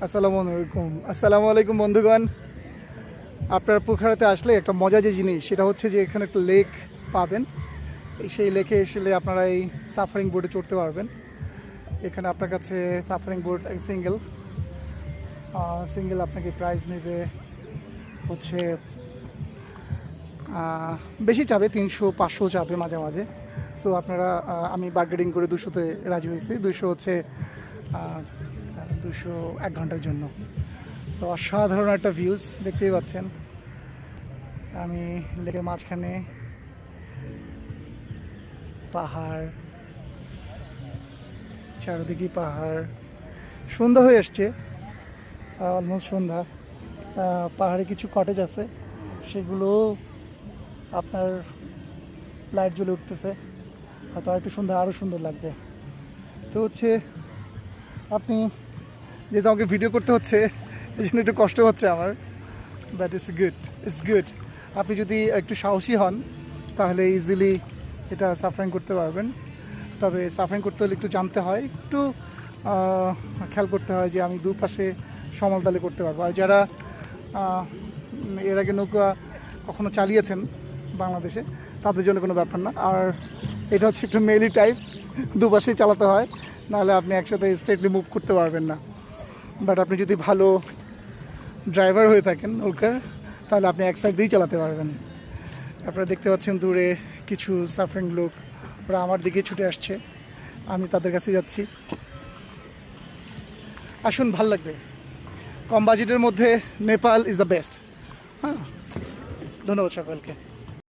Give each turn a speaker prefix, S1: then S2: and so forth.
S1: আসসালামু আলাইকুম বন্ধুগণ। আপনারা পোখারাতে আসলে একটা মজা যে জিনিস সেটা হচ্ছে যে এখানে একটা লেক পাবেন। সেই লেকে এসে আপনারা এই সাফারিং বোর্ডে চড়তে পারবেন। এখানে আপনার কাছে সাফারিং বোর্ড সিঙ্গেল সিঙ্গেল আপনাকে প্রাইস নেবে হচ্ছে বেশি চাবে 300-500 চাবে মাঝে মাঝে। সো আপনারা আমি বার্গেনিং করে 200-তে রাজি হয়েছি। 200 হচ্ছে 200 1 ঘন্টার জন্য। সো অসাধারণ একটা ভিউজ দেখতেই পাচ্ছেন। আমি লেকের মাঝখানে, পাহাড়, চারিদিকে পাহাড়, সন্ধ্যা হয়ে আসছে, অলমোস্ট সন্ধ্যা। পাহাড়ে কিছু কটেজ আছে, সেগুলো আপনার লাইট জ্বলে উঠতেছে, হয়তো আর একটু সন্ধ্যা আরও সুন্দর লাগবে। তো হচ্ছে আপনি যেহেতু আমাকে ভিডিও করতে হচ্ছে এই জন্য একটু কষ্ট হচ্ছে আমার, বাট ইটস গুড। আপনি যদি একটু সাহসী হন তাহলে ইজিলি এটা সাফারিং করতে পারবেন। তবে সাফারিং করতে হলে একটু জানতে হয়, একটু খেয়াল করতে হয় যে আমি দুপাশে সমতলে করতে পারবো। আর যারা এর আগে নৌকা কখনো চালিয়েছেন বাংলাদেশে, তাদের জন্য কোনো ব্যাপার না। আর এটা হচ্ছে একটু মেলি টাইপ, দুপাশেই চালাতে হয়, নাহলে আপনি একসাথে স্ট্রেটলি মুভ করতে পারবেন না। বাট আপনি যদি ভালো ড্রাইভার হয়ে থাকেন নৌকার, তাহলে আপনি এক সাইড দিয়েই চালাতে পারবেন। আপনারা দেখতে পাচ্ছেন দূরে কিছু সাফারিং লোক, ওরা আমার দিকে ছুটে আসছে, আমি তাদের কাছে যাচ্ছি। আসুন, ভাল লাগবে। কম বাজেটের মধ্যে নেপাল ইজ দ্য বেস্ট। হ্যাঁ, ধন্যবাদ সকলকে।